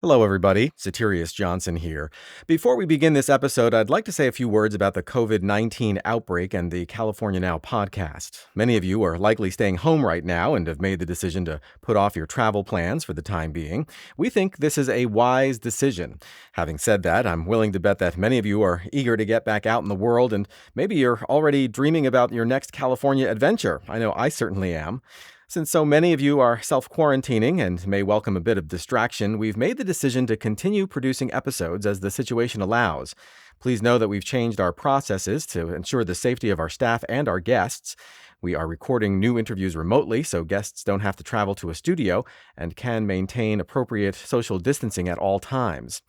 Hello, everybody. Soterios Johnson here. Before we begin this episode, I'd like to say a few words about the COVID-19 outbreak and the California Now podcast. Many of you are likely staying home right now and have made the decision to put off your travel plans for the time being. We think this is a wise decision. Having said that, I'm willing to bet that many of you are eager to get back out in the world, and maybe you're already dreaming about your next California adventure. I know I certainly am. Since so many of you are self-quarantining and may welcome a bit of distraction, we've made the decision to continue producing episodes as the situation allows. Please know that we've changed our processes to ensure the safety of our staff and our guests. We are recording new interviews remotely, so guests don't have to travel to a studio and can maintain appropriate social distancing at all times.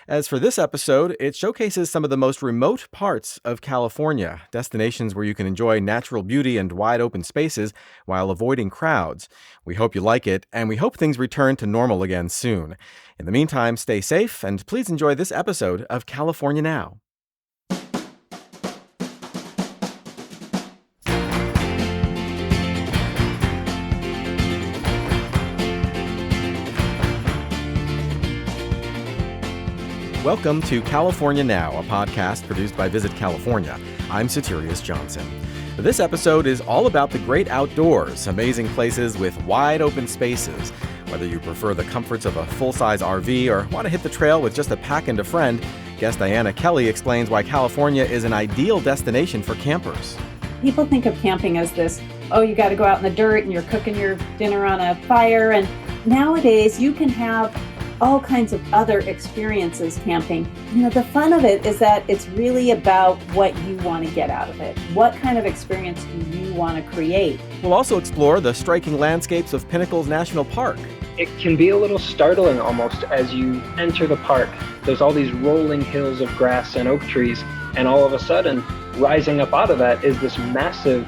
As for this episode, it showcases some of the most remote parts of California, destinations where you can enjoy natural beauty and wide open spaces while avoiding crowds. We hope you like it, and we hope things return to normal again soon. In the meantime, stay safe, and please enjoy this episode of California Now. Welcome to California Now, a podcast produced by Visit California. I'm Soterios Johnson. This episode is all about the great outdoors, amazing places with wide open spaces. Whether you prefer the comforts of a full-size RV or want to hit the trail with just a pack and a friend, guest Dyana Kelley explains why California is an ideal destination for campers. People think of camping as this, you got to go out in the dirt and you're cooking your dinner on a fire. And nowadays you can have all kinds of other experiences camping. The fun of it is that it's really about what you want to get out of it. What kind of experience do you want to create? We'll also explore the striking landscapes of Pinnacles National Park. It can be a little startling almost as you enter the park. There's all these rolling hills of grass and oak trees, and all of a sudden, rising up out of that is this massive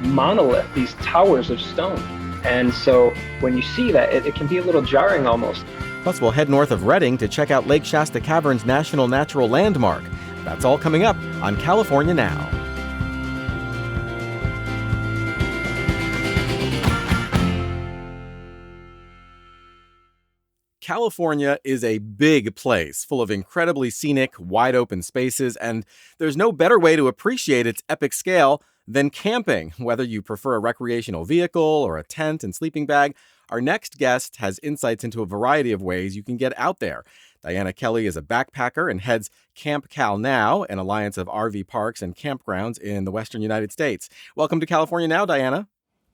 monolith, these towers of stone. And so when you see that, it can be a little jarring almost. Plus, we'll head north of Redding to check out Lake Shasta Caverns National Natural Landmark. That's all coming up on California Now. California is a big place full of incredibly scenic, wide-open spaces, and there's no better way to appreciate its epic scale than camping. Whether you prefer a recreational vehicle or a tent and sleeping bag, our next guest has insights into a variety of ways you can get out there. Dyana Kelley is a backpacker and heads CampCalNOW, an alliance of RV parks and campgrounds in the western United States. Welcome to California Now, Dyana.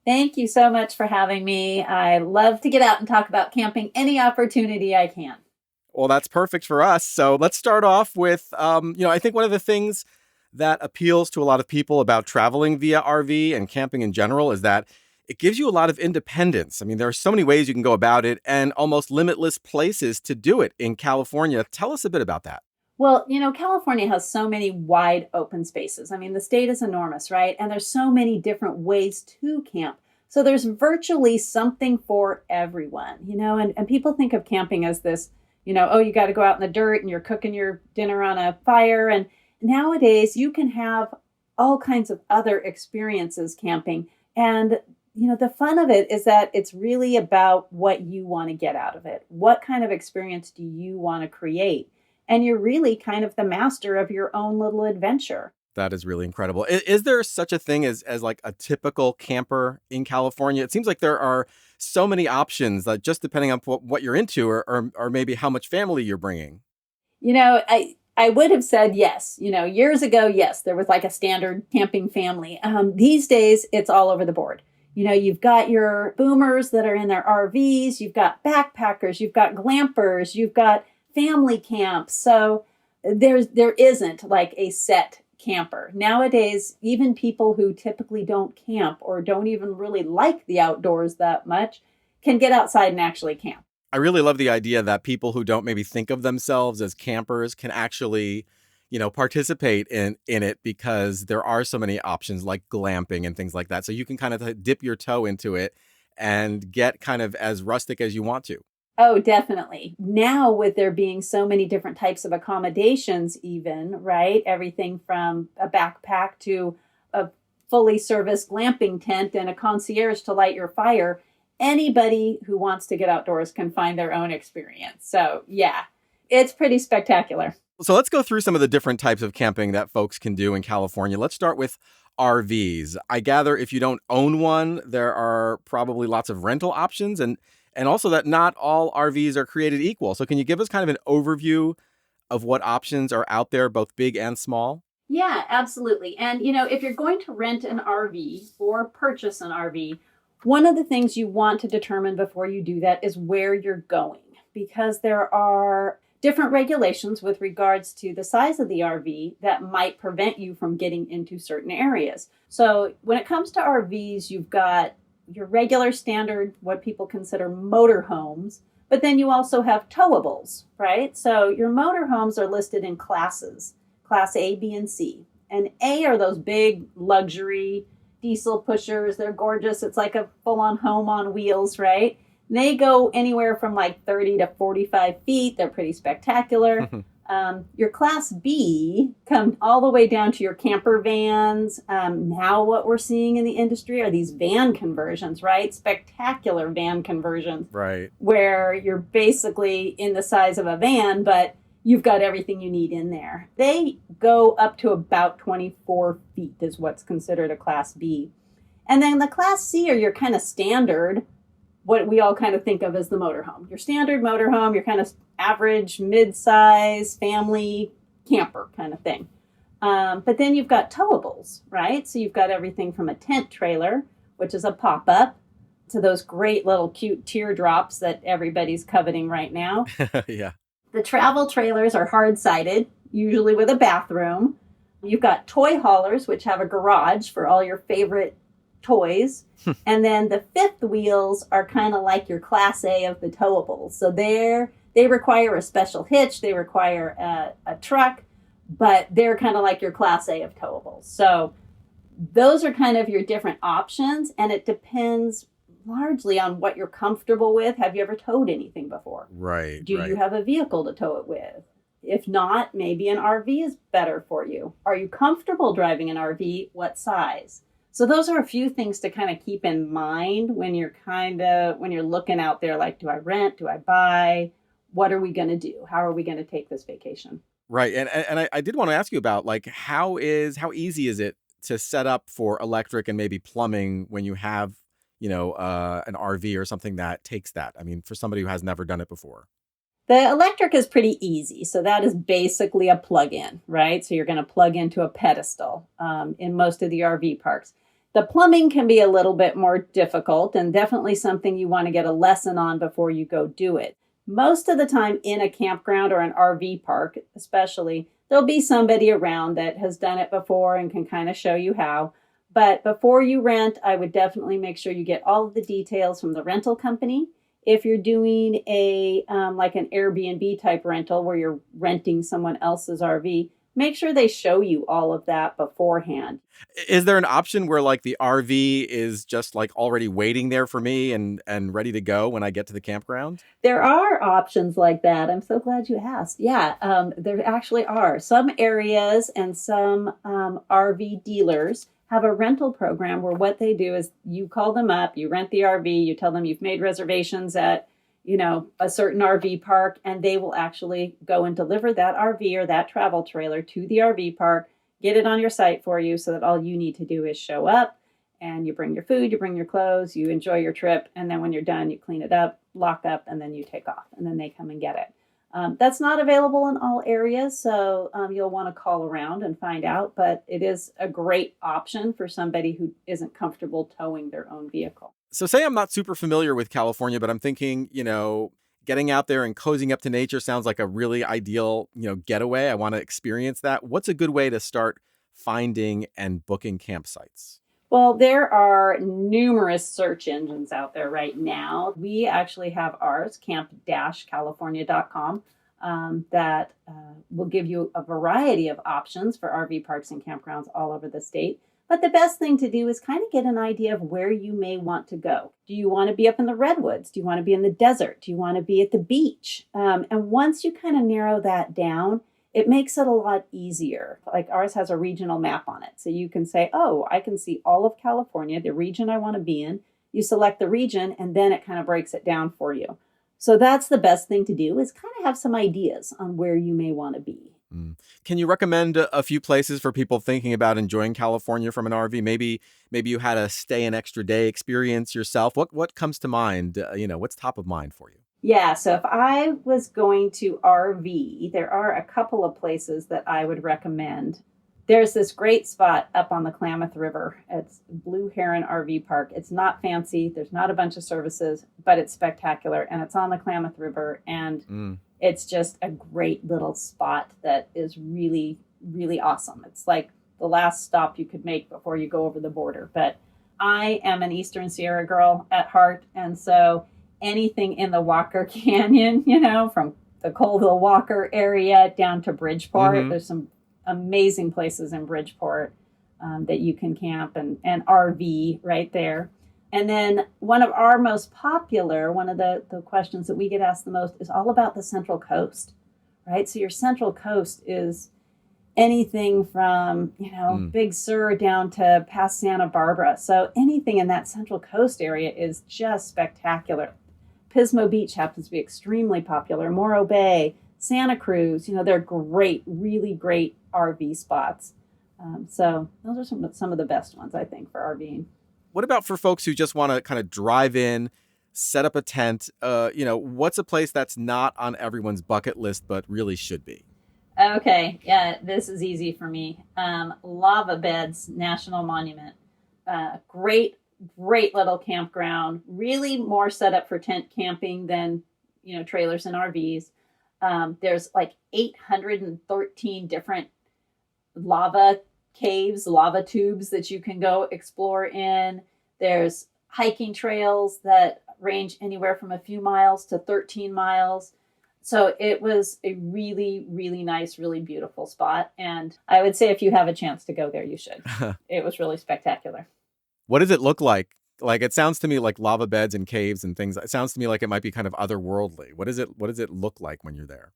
Thank you so much for having me. I love to get out and talk about camping any opportunity I can. Well, that's perfect for us. So let's start off with, I think one of the things that appeals to a lot of people about traveling via RV and camping in general is that it gives you a lot of independence. I mean, there are so many ways you can go about it and almost limitless places to do it in California. Tell us a bit about that. Well, California has so many wide open spaces. I mean, the state is enormous, right? And there's so many different ways to camp. So there's virtually something for everyone, and people think of camping as this, you got to go out in the dirt and you're cooking your dinner on a fire. And nowadays you can have all kinds of other experiences camping. And the fun of it is that it's really about what you want to get out of it. What kind of experience do you want to create? And you're really kind of the master of your own little adventure. That is really incredible. Is there such a thing as like a typical camper in California? It seems like there are so many options, just depending on what you're into or maybe how much family you're bringing. I would have said yes. Years ago, yes, there was like a standard camping family. These days, it's all over the board. You've got your boomers that are in their RVs, you've got backpackers, you've got glampers, you've got family camps. So there isn't like a set camper. Nowadays, even people who typically don't camp or don't even really like the outdoors that much can get outside and actually camp. I really love the idea that people who don't maybe think of themselves as campers can actually participate in it because there are so many options like glamping and things like that. So you can kind of dip your toe into it and get kind of as rustic as you want to. Oh, definitely. Now with there being so many different types of accommodations even, right? Everything from a backpack to a fully serviced glamping tent and a concierge to light your fire. anybody who wants to get outdoors can find their own experience. So yeah, it's pretty spectacular. So let's go through some of the different types of camping that folks can do in California. Let's start with RVs. I gather if you don't own one, there are probably lots of rental options, and also that not all RVs are created equal. So can you give us kind of an overview of what options are out there, both big and small? Yeah, absolutely. And, if you're going to rent an RV or purchase an RV, one of the things you want to determine before you do that is where you're going, because there are different regulations with regards to the size of the RV that might prevent you from getting into certain areas. So when it comes to RVs, you've got your regular standard, what people consider motorhomes, but then you also have towables, right? So your motorhomes are listed in classes, class A, B, and C. And A are those big luxury diesel pushers. They're gorgeous. It's like a full-on home on wheels, right? They go anywhere from like 30 to 45 feet. They're pretty spectacular. Your class B come all the way down to your camper vans. Now what we're seeing in the industry are these van conversions, right? Spectacular van conversions. Right. Where you're basically in the size of a van, but you've got everything you need in there. They go up to about 24 feet is what's considered a class B. And then the class C are your kind of standard, what we all kind of think of as the motorhome. Your standard motorhome, your kind of average, mid-size, family camper kind of thing. But then you've got towables, right? So you've got everything from a tent trailer, which is a pop-up, to those great little cute teardrops that everybody's coveting right now. Yeah. The travel trailers are hard-sided, usually with a bathroom. You've got toy haulers, which have a garage for all your favorite toys. And then the fifth wheels are kind of like your class A of the towables. So they require a special hitch. They require a truck, but they're kind of like your class A of towables. So those are kind of your different options, and it depends largely on what you're comfortable with. Have you ever towed anything before? Right. Do you have a vehicle to tow it with? If not, maybe an RV is better for you. Are you comfortable driving an RV? What size? So those are a few things to kind of keep in mind when you're looking out there, like, do I rent? Do I buy? What are we going to do? How are we going to take this vacation? Right. And I did want to ask you about, like, how easy is it to set up for electric and maybe plumbing when you have, an RV or something that takes that? I mean, for somebody who has never done it before. The electric is pretty easy. So that is basically a plug-in, right? So you're going to plug into a pedestal in most of the RV parks. The plumbing can be a little bit more difficult and definitely something you want to get a lesson on before you go do it. Most of the time in a campground or an RV park, especially, there'll be somebody around that has done it before and can kind of show you how. But before you rent, I would definitely make sure you get all of the details from the rental company. If you're doing like an Airbnb type rental where you're renting someone else's RV, make sure they show you all of that beforehand. Is there an option where, like, the RV is just like already waiting there for me and ready to go when I get to the campground? There are options like that. I'm so glad you asked. Yeah, there actually are. Some areas and some RV dealers have a rental program where what they do is you call them up, you rent the RV, you tell them you've made reservations at, a certain RV park, and they will actually go and deliver that RV or that travel trailer to the RV park, get it on your site for you so that all you need to do is show up and you bring your food, you bring your clothes, you enjoy your trip, and then when you're done, you clean it up, lock up, and then you take off, and then they come and get it. That's not available in all areas, so you'll want to call around and find out, but it is a great option for somebody who isn't comfortable towing their own vehicle. So say I'm not super familiar with California, but I'm thinking, getting out there and cozying up to nature sounds like a really ideal, getaway. I want to experience that. What's a good way to start finding and booking campsites? Well, there are numerous search engines out there right now. We actually have ours, camp-california.com, that will give you a variety of options for RV parks and campgrounds all over the state. But the best thing to do is kind of get an idea of where you may want to go. Do you want to be up in the redwoods? Do you want to be in the desert? Do you want to be at the beach? And once you kind of narrow that down, it makes it a lot easier. Like ours has a regional map on it. So you can say, oh, I can see all of California, the region I want to be in, you select the region, and then it kind of breaks it down for you. So that's the best thing to do, is kind of have some ideas on where you may want to be. Can you recommend a few places for people thinking about enjoying California from an RV? Maybe you had a stay an extra day experience yourself. What comes to mind? What's top of mind for you? Yeah, so if I was going to RV, there are a couple of places that I would recommend. There's this great spot up on the Klamath River. It's Blue Heron RV Park. It's not fancy. There's not a bunch of services, but it's spectacular. And it's on the Klamath River. And it's just a great little spot that is really, really awesome. It's like the last stop you could make before you go over the border. But I am an Eastern Sierra girl at heart. And so anything in the Walker Canyon, from the Colville Walker area down to Bridgeport, there's some amazing places in Bridgeport that you can camp and RV right there. And then one of the questions that we get asked the most is all about the Central Coast, right? So your Central Coast is anything from, Big Sur down to past Santa Barbara. So anything in that Central Coast area is just spectacular. Pismo Beach happens to be extremely popular. Morro Bay, Santa Cruz, they're great, really great RV spots. So those are some of the best ones, I think, for RVing. What about for folks who just want to kind of drive in, set up a tent? What's a place that's not on everyone's bucket list but really should be? Okay, yeah, this is easy for me. Lava Beds National Monument. Great little campground. Really more set up for tent camping than, trailers and RVs. There's like 813 different lava caves, lava tubes that you can go explore in. There's hiking trails that range anywhere from a few miles to 13 miles. So it was a really, really nice, really beautiful spot. And I would say if you have a chance to go there, you should. It was really spectacular. What does it look like? Like, it sounds to me like lava beds and caves and things. It sounds to me like it might be kind of otherworldly. What does it look like when you're there?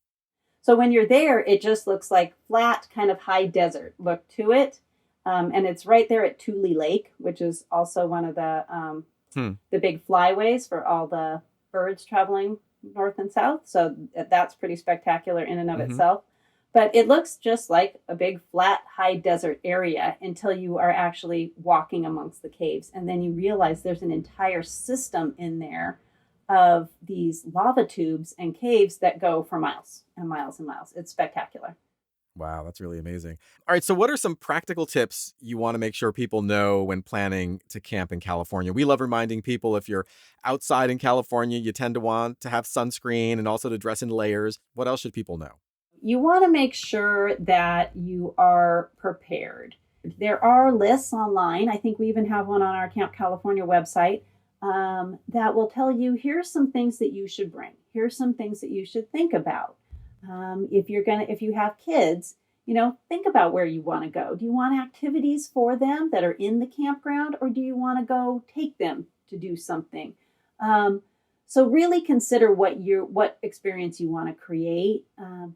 So when you're there, it just looks like flat, kind of high desert look to it. And it's right there at Tule Lake, which is also one of the big flyways for all the birds traveling north and south. So that's pretty spectacular in and of itself. But it looks just like a big flat, high desert area until you are actually walking amongst the caves. And then you realize there's an entire system in there of these lava tubes and caves that go for miles and miles and miles. It's spectacular. Wow, that's really amazing. All right, so what are some practical tips you want to make sure people know when planning to camp in California? We love reminding people if you're outside in California, you tend to want to have sunscreen and also to dress in layers. What else should people know? You want to make sure that you are prepared. There are lists online. I think we even have one on our Camp California website that will tell you, here's some things that you should bring. Here's some things that you should think about. If you have kids, think about where you want to go. Do you want activities for them that are in the campground, or do you want to go take them to do something? So really consider what experience you want to create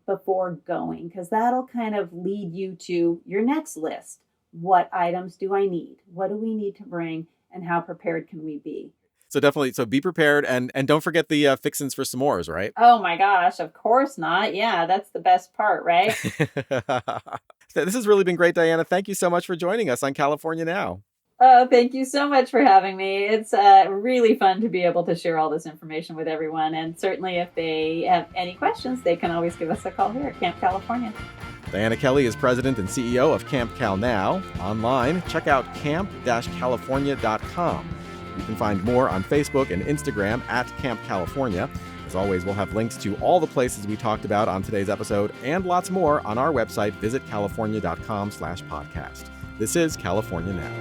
before going, because that'll kind of lead you to your next list. What items do I need? What do we need to bring? And how prepared can we be? So definitely, be prepared and don't forget the fixins for s'mores, right? Oh my gosh, of course not. Yeah, that's the best part, right? This has really been great, Dyana. Thank you so much for joining us on California Now. Oh, thank you so much for having me. It's really fun to be able to share all this information with everyone. And certainly if they have any questions, they can always give us a call here at Camp California. Dyana Kelley is president and CEO of CampCalNOW. Online, check out camp-california.com. You can find more on Facebook and Instagram at Camp California. As always, we'll have links to all the places we talked about on today's episode and lots more on our website, visitcalifornia.com/podcast. This is California Now.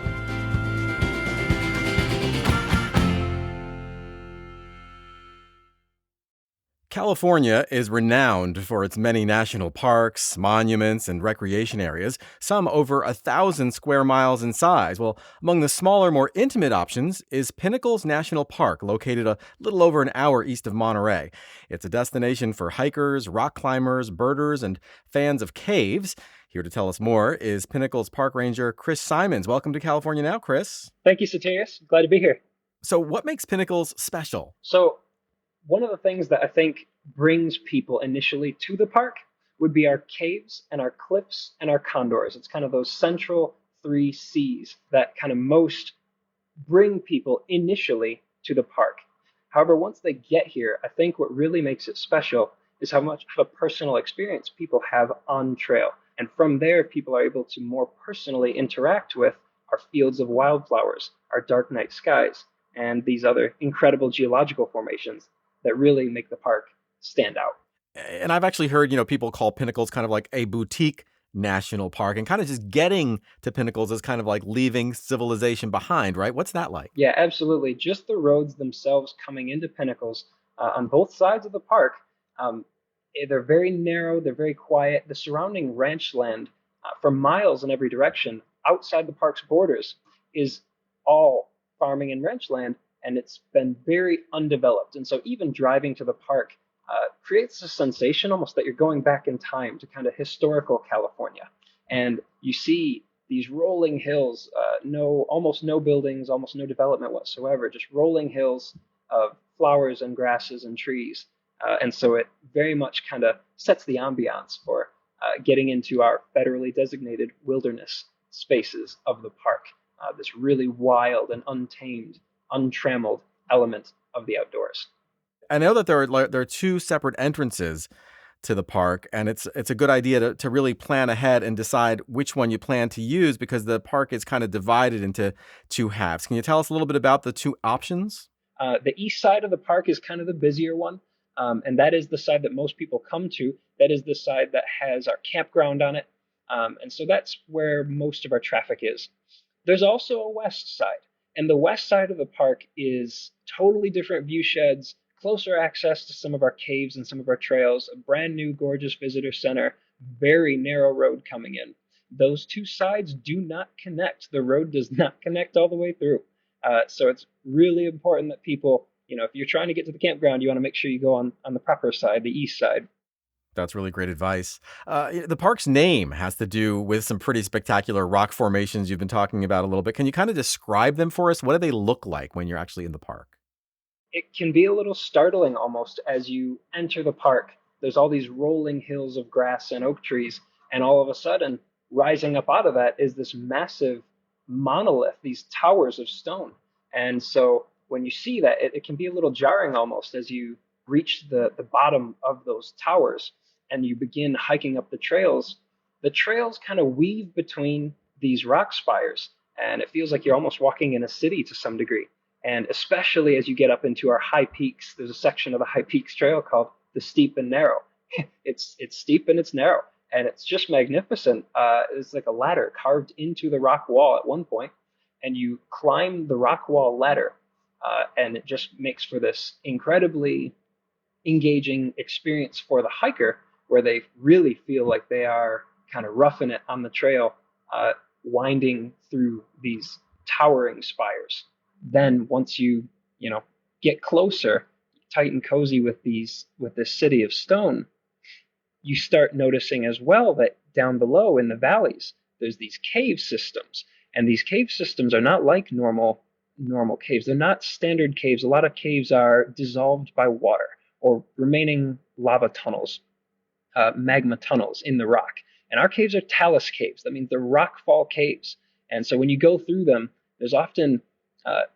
California is renowned for its many national parks, monuments, and recreation areas, some over 1,000 square miles in size. Well, among the smaller, more intimate options is Pinnacles National Park, located a little over an hour east of Monterey. It's a destination for hikers, rock climbers, birders, and fans of caves. Here to tell us more is Pinnacles Park Ranger Chris Symons. Welcome to California Now, Chris. Thank you, Soterios. Glad to be here. So, what makes Pinnacles special? So one of the things that I think brings people initially to the park would be our caves and our cliffs and our condors. It's kind of those central three C's that kind of most bring people initially to the park. However, once they get here, I think what really makes it special is how much of a personal experience people have on trail. And from there, people are able to more personally interact with our fields of wildflowers, our dark night skies, and these other incredible geological formations that really make the park stand out. And I've actually heard, people call Pinnacles kind of like a boutique national park, and kind of just getting to Pinnacles is kind of like leaving civilization behind, right? What's that like? Yeah, absolutely. Just the roads themselves coming into Pinnacles on both sides of the park, um, they're very narrow, they're very quiet. The surrounding ranch land for miles in every direction outside the park's borders is all farming and ranch land, and it's been very undeveloped. And so even driving to the park creates a sensation almost that you're going back in time to kind of historical California. And you see these rolling hills, almost no buildings, almost no development whatsoever, just rolling hills of flowers and grasses and trees. And so it very much kind of sets the ambiance for getting into our federally designated wilderness spaces of the park, this really wild and untamed, untrammeled element of the outdoors. I know that there are two separate entrances to the park, and it's a good idea to really plan ahead and decide which one you plan to use, because the park is kind of divided into two halves. Can you tell us a little bit about the two options? The east side of the park is kind of the busier one, and that is the side that most people come to. That is the side that has our campground on it, and so that's where most of our traffic is. There's also a west side, and the west side of the park is totally different view sheds, closer access to some of our caves and some of our trails, a brand new gorgeous visitor center, very narrow road coming in. Those two sides do not connect. The road does not connect all the way through. So it's really important that people, if you're trying to get to the campground, you want to make sure you go on the proper side, the east side. That's really great advice. The park's name has to do with some pretty spectacular rock formations you've been talking about a little bit. Can you kind of describe them for us? What do they look like when you're actually in the park? It can be a little startling almost as you enter the park. There's all these rolling hills of grass and oak trees, and all of a sudden, rising up out of that is this massive monolith, these towers of stone. And so when you see that, it can be a little jarring almost as you reach the bottom of those towers and you begin hiking up the trails. The trails kind of weave between these rock spires, and it feels like you're almost walking in a city to some degree. And especially as you get up into our high peaks, there's a section of the High Peaks Trail called the Steep and Narrow. It's steep and it's narrow, and it's just magnificent. It's like a ladder carved into the rock wall at one point, and you climb the rock wall ladder, and it just makes for this incredibly engaging experience for the hiker, where they really feel like they are kind of roughing it on the trail, winding through these towering spires. Then once you get closer, tight and cozy with this city of stone, you start noticing as well that down below in the valleys there's these cave systems, and these cave systems are not like normal caves. They're not standard caves. A lot of caves are dissolved by water or remaining lava tunnels, magma tunnels in the rock, and our caves are talus caves. That means they're rockfall caves, and so when you go through them, there's often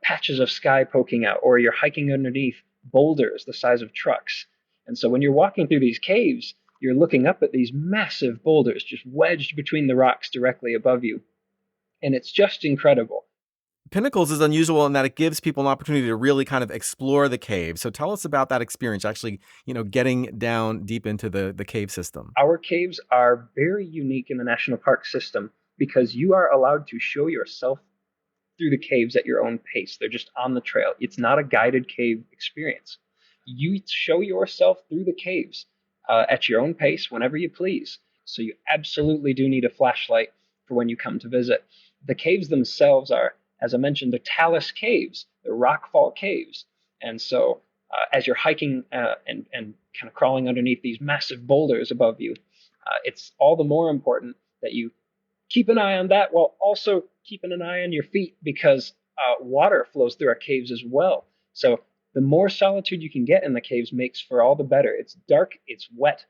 patches of sky poking out, or you're hiking underneath boulders the size of trucks. And so when you're walking through these caves, you're looking up at these massive boulders just wedged between the rocks directly above you. And it's just incredible. Pinnacles is unusual in that it gives people an opportunity to really kind of explore the cave. So tell us about that experience, actually, getting down deep into the cave system. Our caves are very unique in the national park system because you are allowed to show yourself through the caves at your own pace. They're just on the trail. It's not a guided cave experience. You show yourself through the caves at your own pace whenever you please. So you absolutely do need a flashlight for when you come to visit. The caves themselves are, as I mentioned, they're talus caves. They're rockfall caves. And so as you're hiking and kind of crawling underneath these massive boulders above you, it's all the more important that you keep an eye on that while also keeping an eye on your feet, because water flows through our caves as well. So the more solitude you can get in the caves makes for all the better. It's dark, it's wet.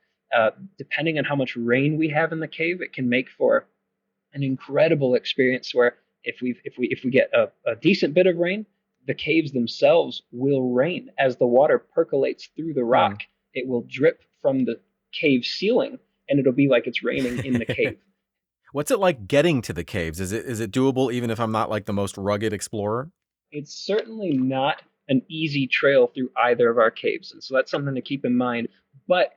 Depending on how much rain we have in the cave, it can make for an incredible experience where if we get a decent bit of rain, the caves themselves will rain as the water percolates through the rock. It will drip from the cave ceiling, and it'll be like it's raining in the cave. What's it like getting to the caves? Is it doable even if I'm not like the most rugged explorer? It's certainly not an easy trail through either of our caves, and so that's something to keep in mind. But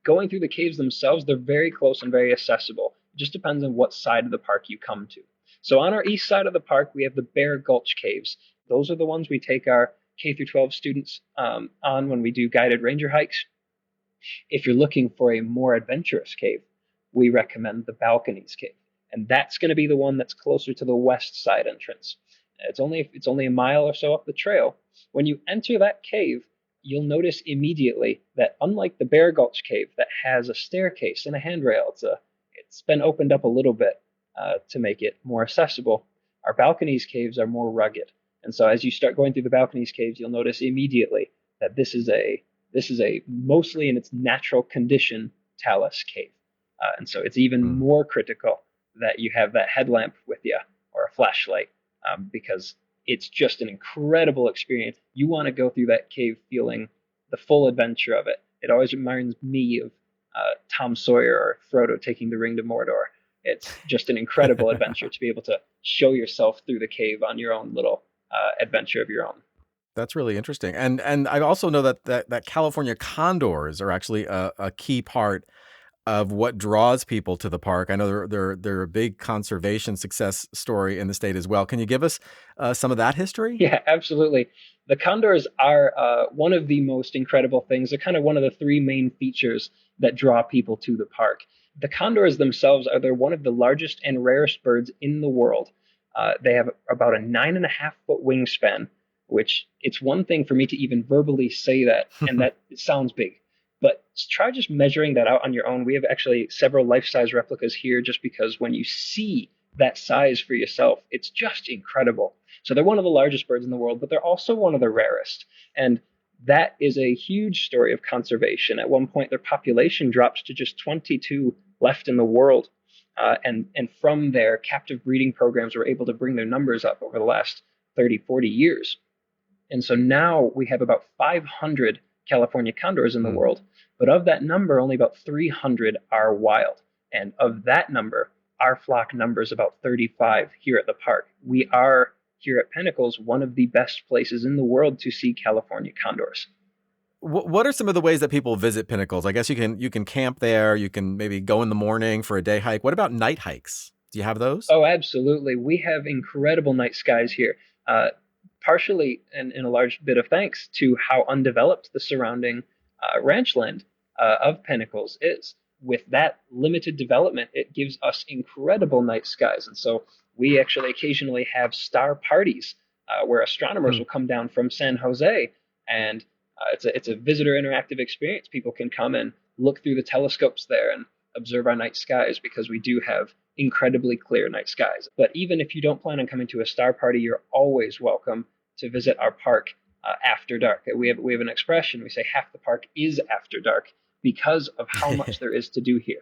going through the caves themselves, they're very close and very accessible. It just depends on what side of the park you come to. So on our east side of the park, we have the Bear Gulch caves. Those are the ones we take our K through 12 students on when we do guided ranger hikes. If you're looking for a more adventurous cave, we recommend the Balconies cave, and that's going to be the one that's closer to the west side entrance. It's only a mile or so up the trail. When you enter that cave, you'll notice immediately that unlike the Bear Gulch cave that has a staircase and a handrail, it's been opened up a little bit to make it more accessible. Our Balconies caves are more rugged, and so as you start going through the Balconies caves, you'll notice immediately that this is a mostly in its natural condition talus cave, and so it's even more critical that you have that headlamp with you or a flashlight, because it's just an incredible experience. You want to go through that cave feeling the full adventure of it. It always reminds me of Tom Sawyer or Frodo taking the ring to Mordor. It's just an incredible adventure to be able to show yourself through the cave on your own little adventure of your own. That's really interesting. And I also know that California condors are actually a key part of what draws people to the park. I know they're a big conservation success story in the state as well. Can you give us some of that history? Yeah, absolutely. The condors are one of the most incredible things. They're kind of one of the three main features that draw people to the park. The condors themselves they're one of the largest and rarest birds in the world. They have about a 9.5-foot wingspan, which it's one thing for me to even verbally say that, and that it sounds big. But try just measuring that out on your own. We have actually several life-size replicas here just because when you see that size for yourself, it's just incredible. So they're one of the largest birds in the world, but they're also one of the rarest. And that is a huge story of conservation. At one point, their population dropped to just 22 left in the world. And from their captive breeding programs, were able to bring their numbers up over the last 30, 40 years. And so now we have about 500 California condors in the world. But of that number, only about 300 are wild. And of that number, our flock numbers about 35 here at the park. We are, here at Pinnacles, one of the best places in the world to see California condors. What are some of the ways that people visit Pinnacles? I guess you can camp there. You can maybe go in the morning for a day hike. What about night hikes? Do you have those? Oh, absolutely. We have incredible night skies here. Partially, and in a large bit of thanks to how undeveloped the surrounding ranch land of Pinnacles is. With that limited development, it gives us incredible night skies. And so we actually occasionally have star parties where astronomers will come down from San Jose, and it's a visitor interactive experience. People can come and look through the telescopes there and observe our night skies because we do have incredibly clear night skies. But even if you don't plan on coming to a star party, you're always welcome to visit our park after dark. We have an expression. We say half the park is after dark because of how much there is to do here.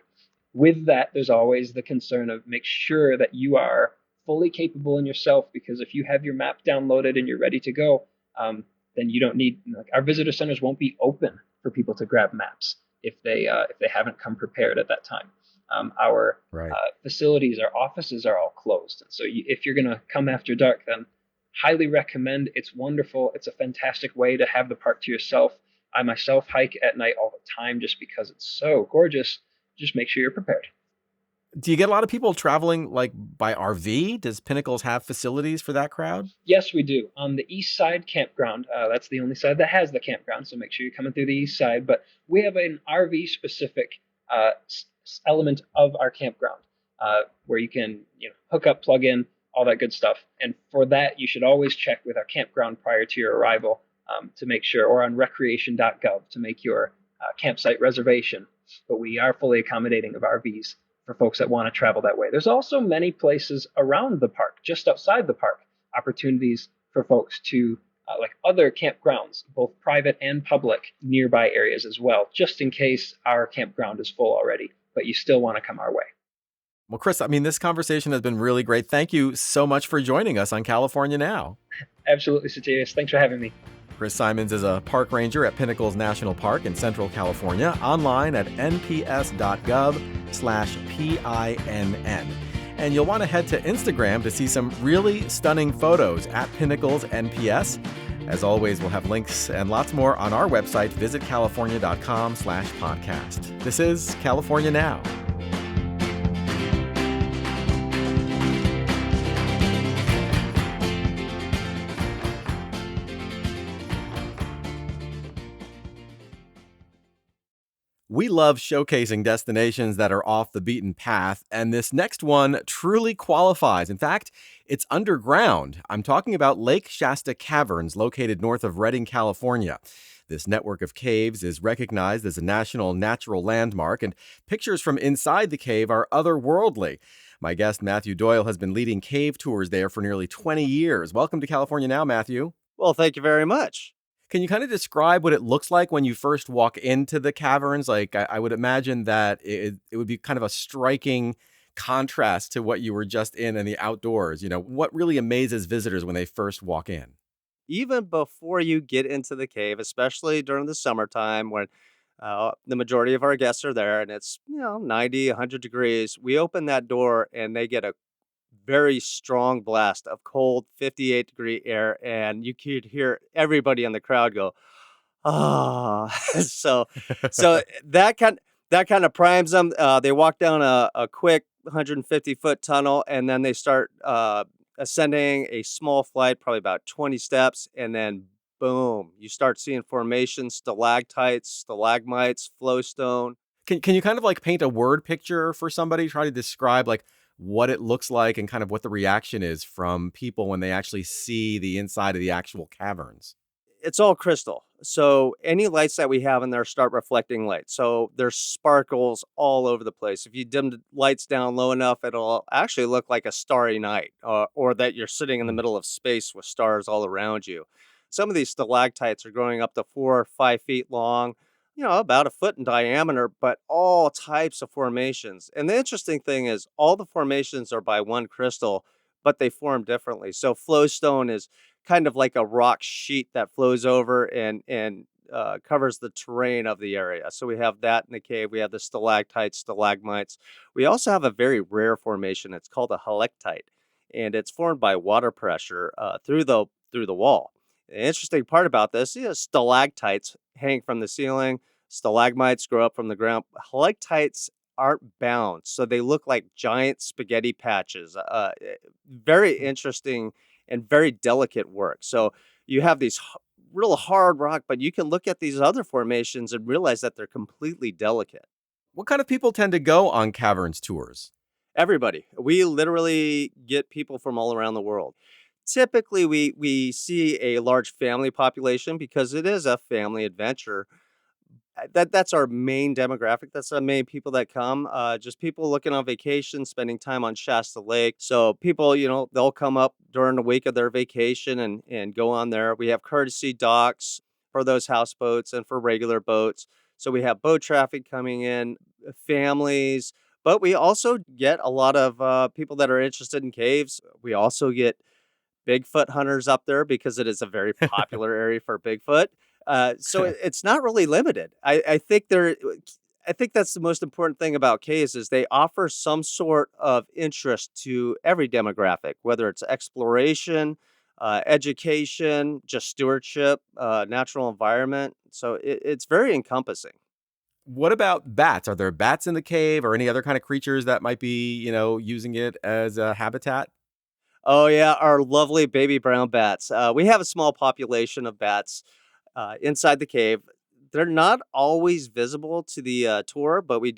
With that, there's always the concern of make sure that you are fully capable in yourself, because if you have your map downloaded and you're ready to go, then you don't need, our visitor centers won't be open for people to grab maps if they haven't come prepared at that time. Our facilities, our offices are all closed. And so if you're going to come after dark, then highly recommend. It's wonderful. It's a fantastic way to have the park to yourself. I myself hike at night all the time just because it's so gorgeous. Just make sure you're prepared. Do you get a lot of people traveling like by RV? Does Pinnacles have facilities for that crowd? Yes, we do. On the east side campground, that's the only side that has the campground, so make sure you're coming through the east side. But we have an RV-specific element of our campground where you can hook up, plug in, all that good stuff. And for that, you should always check with our campground prior to your arrival to make sure, or on recreation.gov to make your campsite reservation. But we are fully accommodating of RVs for folks that want to travel that way. There's also many places around the park, just outside the park. opportunities for folks to like other campgrounds, both private and public, nearby areas as well, just in case our campground is full already, but you still want to come our way. Well, Chris, I mean, this conversation has been really great. Thank you so much for joining us on California Now. Absolutely, Soterios. Thanks for having me. Chris Symons is a park ranger at Pinnacles National Park in Central California, online at nps.gov/PINN. And you'll want to head to Instagram to see some really stunning photos at Pinnacles NPS. As always, we'll have links and lots more on our website, visitcalifornia.com/podcast. This is California Now. We love showcasing destinations that are off the beaten path, and this next one truly qualifies. In fact, it's underground. I'm talking about Lake Shasta Caverns, located north of Redding, California. This network of caves is recognized as a national natural landmark, and pictures from inside the cave are otherworldly. My guest, Matthew Doyle, has been leading cave tours there for nearly 20 years. Welcome to California Now, Matthew. Well, thank you very much. Can you kind of describe what it looks like when you first walk into the caverns? Like, I would imagine that it would be kind of a striking contrast to what you were just in the outdoors. You know, what really amazes visitors when they first walk in? Even before you get into the cave, especially during the summertime when the majority of our guests are there and it's, 90, 100 degrees, we open that door and they get a very strong blast of cold 58-degree air, and you could hear everybody in the crowd go, "Ah!" so that kind of primes them. They walk down a quick 150-foot tunnel, and then they start ascending a small flight, probably about 20 steps, and then boom, you start seeing formations, stalactites, stalagmites, flowstone. Can you kind of like paint a word picture for somebody? Try to describe like what it looks like and kind of what the reaction is from people when they actually see the inside of the actual caverns. It's all crystal. So any lights that we have in there start reflecting light. So there's sparkles all over the place. If you dim the lights down low enough, it'll actually look like a starry night, or that you're sitting in the middle of space with stars all around you. Some of these stalactites are growing up to 4 or 5 feet long, about a foot in diameter, but all types of formations. And the interesting thing is all the formations are by one crystal, but they form differently. So flowstone is kind of like a rock sheet that flows over and covers the terrain of the area. So we have that in the cave. We have the stalactites, stalagmites. We also have a very rare formation. It's called a helictite, and it's formed by water pressure through the wall. The interesting part about this is stalactites hang from the ceiling, stalagmites grow up from the ground. Helictites aren't bound, so they look like giant spaghetti patches. Very interesting and very delicate work. So you have these real hard rock, but you can look at these other formations and realize that they're completely delicate. What kind of people tend to go on caverns tours? Everybody. We literally get people from all around the world. Typically, we see a large family population because it is a family adventure. That's our main demographic. That's the main people that come. Just people looking on vacation, spending time on Shasta Lake. So people, they'll come up during the week of their vacation and go on there. We have courtesy docks for those houseboats and for regular boats. So we have boat traffic coming in, families, but we also get a lot of people that are interested in caves. We also get Bigfoot hunters up there because it is a very popular area for Bigfoot. So it's not really limited. I think that's the most important thing about caves is they offer some sort of interest to every demographic, whether it's exploration, education, just stewardship, natural environment. So it's very encompassing. What about bats? Are there bats in the cave or any other kind of creatures that might be, using it as a habitat? Oh yeah, our lovely baby brown bats. We have a small population of bats inside the cave. They're not always visible to the tour, but we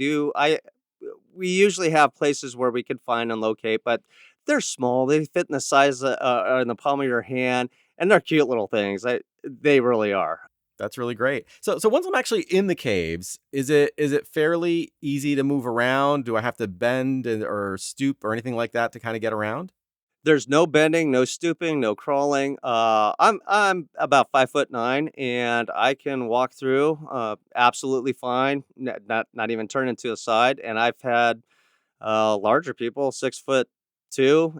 usually have places where we can find and locate. But they're small. They fit in the size in the palm of your hand, and they're cute little things. They really are. That's really great. So once I'm actually in the caves, is it fairly easy to move around? Do I have to bend or stoop or anything like that to kind of get around? There's no bending, no stooping, no crawling. I'm about 5'9", and I can walk through absolutely fine, not even turn into a side. And I've had larger people, 6'2"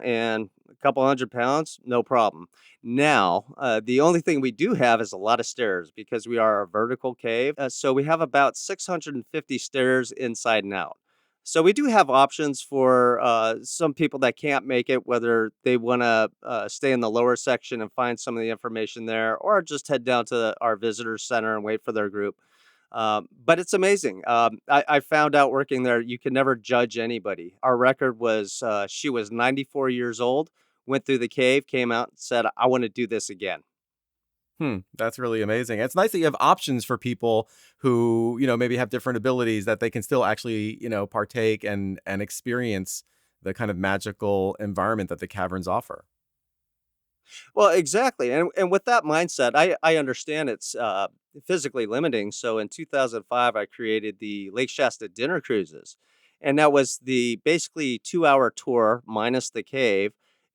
and a couple 100 pounds, no problem. Now, the only thing we do have is a lot of stairs because we are a vertical cave. So we have about 650 stairs inside and out. So we do have options for some people that can't make it, whether they want to stay in the lower section and find some of the information there, or just head down to our visitor center and wait for their group. But it's amazing. I found out working there, you can never judge anybody. Our record was she was 94 years old, went through the cave, came out and said, I want to do this again. That's really amazing. It's nice that you have options for people who, maybe have different abilities that they can still actually, partake and experience the kind of magical environment that the caverns offer. Well, exactly. And with that mindset, I understand it's physically limiting. So in 2005, I created the Lake Shasta dinner cruises. And that was the basically 2-hour tour minus the cave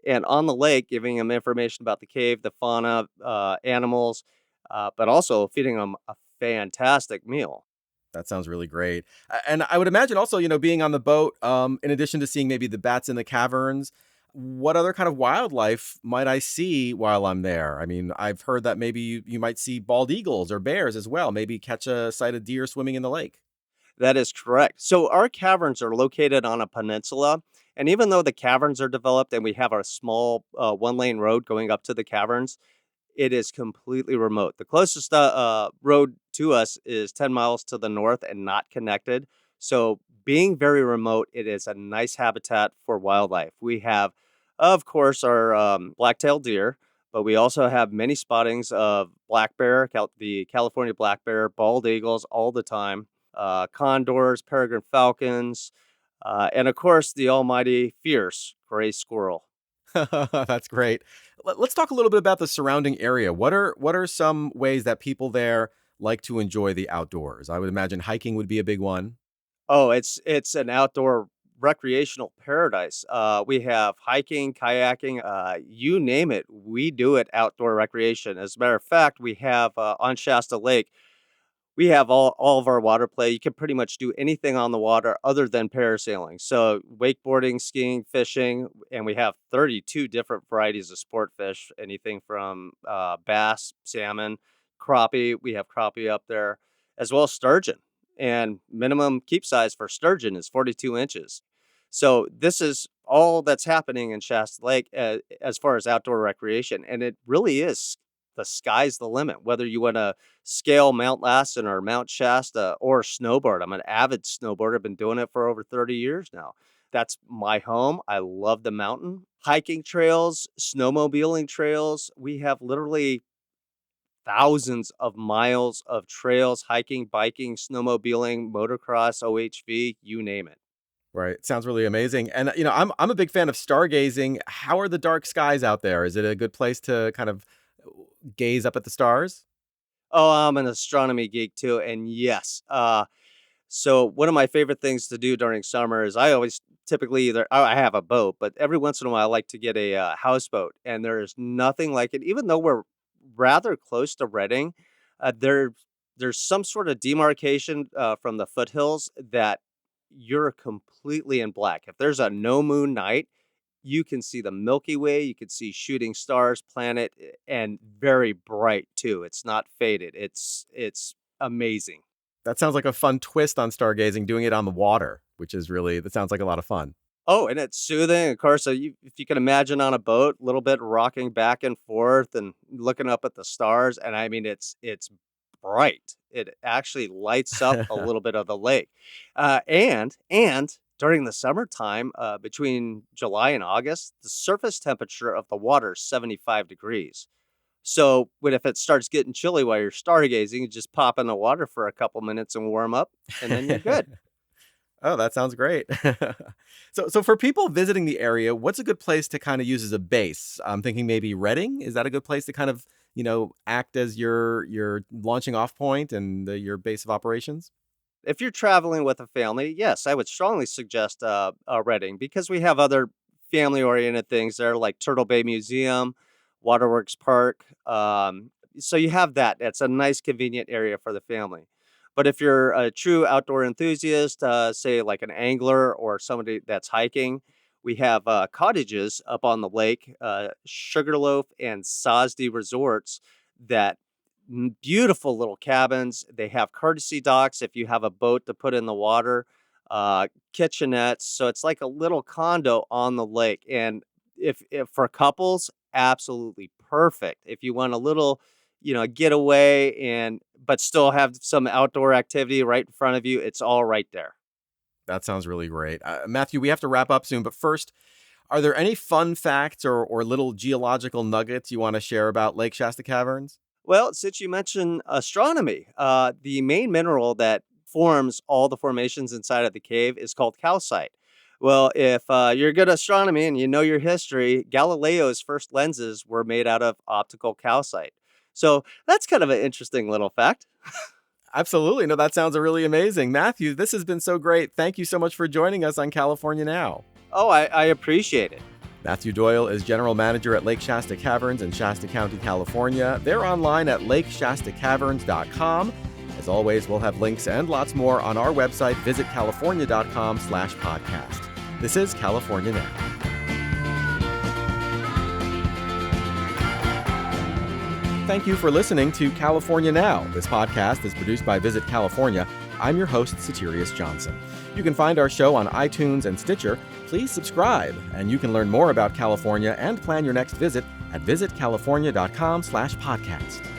and on the lake, giving them information about the cave, the fauna, animals, but also feeding them a fantastic meal. That sounds really great. And I would imagine also, being on the boat, in addition to seeing maybe the bats in the caverns, what other kind of wildlife might I see while I'm there? I mean, I've heard that maybe you might see bald eagles or bears as well, maybe catch a sight of deer swimming in the lake. That is correct. So our caverns are located on a peninsula. And even though the caverns are developed and we have a small 1-lane road going up to the caverns, it is completely remote. The closest road to us is 10 miles to the north and not connected. So, being very remote, it is a nice habitat for wildlife. We have, of course, our black-tailed deer, but we also have many spottings of black bear, the California black bear, bald eagles all the time, condors, peregrine falcons, and of course, the almighty fierce gray squirrel. That's great. Let's talk a little bit about the surrounding area. What are some ways that people there like to enjoy the outdoors? I would imagine hiking would be a big one. Oh, it's an outdoor recreational paradise. We have hiking, kayaking, you name it, we do it outdoor recreation. As a matter of fact, we have on Shasta Lake, we have all of our water play. You can pretty much do anything on the water other than parasailing. So wakeboarding, skiing, fishing, and we have 32 different varieties of sport fish. Anything from bass, salmon, crappie. We have crappie up there, as well as sturgeon. And minimum keep size for sturgeon is 42 inches. So this is all that's happening in Shasta Lake as far as outdoor recreation, and it really is the sky's the limit. Whether you want to scale Mount Lassen or Mount Shasta or snowboard. I'm an avid snowboarder. I've been doing it for over 30 years now. That's my home. I love the mountain. Hiking trails, snowmobiling trails. We have literally thousands of miles of trails, hiking, biking, snowmobiling, motocross, OHV, you name it. Right. Sounds really amazing. And I'm a big fan of stargazing. How are the dark skies out there? Is it a good place to kind of gaze up at the stars? Oh, I'm an astronomy geek too. And yes, so one of my favorite things to do during summer is I always typically I have a boat, but every once in a while I like to get a houseboat, and there is nothing like it. Even though we're rather close to Reading, there's some sort of demarcation from the foothills that you're completely in black. If there's a no moon night, you can see the Milky Way, you can see shooting stars, planet, and very bright too. It's not faded. It's amazing. That sounds like a fun twist on stargazing, doing it on the water, that sounds like a lot of fun. Oh, and it's soothing. Of course, if you can imagine on a boat, a little bit rocking back and forth and looking up at the stars, and I mean it's bright. It actually lights up a little bit of the lake, and during the summertime, between July and August, the surface temperature of the water is 75 degrees. So if it starts getting chilly while you're stargazing, you just pop in the water for a couple minutes and warm up, and then you're good. Oh, that sounds great. So for people visiting the area, what's a good place to kind of use as a base? I'm thinking maybe Reading. Is that a good place to kind of, act as your launching off point and your base of operations? If you're traveling with a family, yes, I would strongly suggest Reading because we have other family-oriented things there, like Turtle Bay Museum, Waterworks Park. So you have that. It's a nice, convenient area for the family. But if you're a true outdoor enthusiast, say like an angler or somebody that's hiking, we have cottages up on the lake, Sugarloaf and Sosdy resorts that beautiful little cabins. They have courtesy docks if you have a boat to put in the water, kitchenettes. So it's like a little condo on the lake. And if for couples, absolutely perfect. If you want a little, getaway but still have some outdoor activity right in front of you, it's all right there. That sounds really great. Matthew, we have to wrap up soon, but first, are there any fun facts or little geological nuggets you want to share about Lake Shasta Caverns? Well, since you mentioned astronomy, the main mineral that forms all the formations inside of the cave is called calcite. Well, if you're good at astronomy and you know your history, Galileo's first lenses were made out of optical calcite. So that's kind of an interesting little fact. Absolutely. No, that sounds really amazing. Matthew, this has been so great. Thank you so much for joining us on California Now. Oh, I appreciate it. Matthew Doyle is general manager at Lake Shasta Caverns in Shasta County, California. They're online at lakeshastacaverns.com. As always, we'll have links and lots more on our website, visitcalifornia.com/podcast. This is California Now. Thank you for listening to California Now. This podcast is produced by Visit California. I'm your host, Soterios Johnson. You can find our show on iTunes and Stitcher. Please subscribe, and you can learn more about California and plan your next visit at visitcalifornia.com/podcast.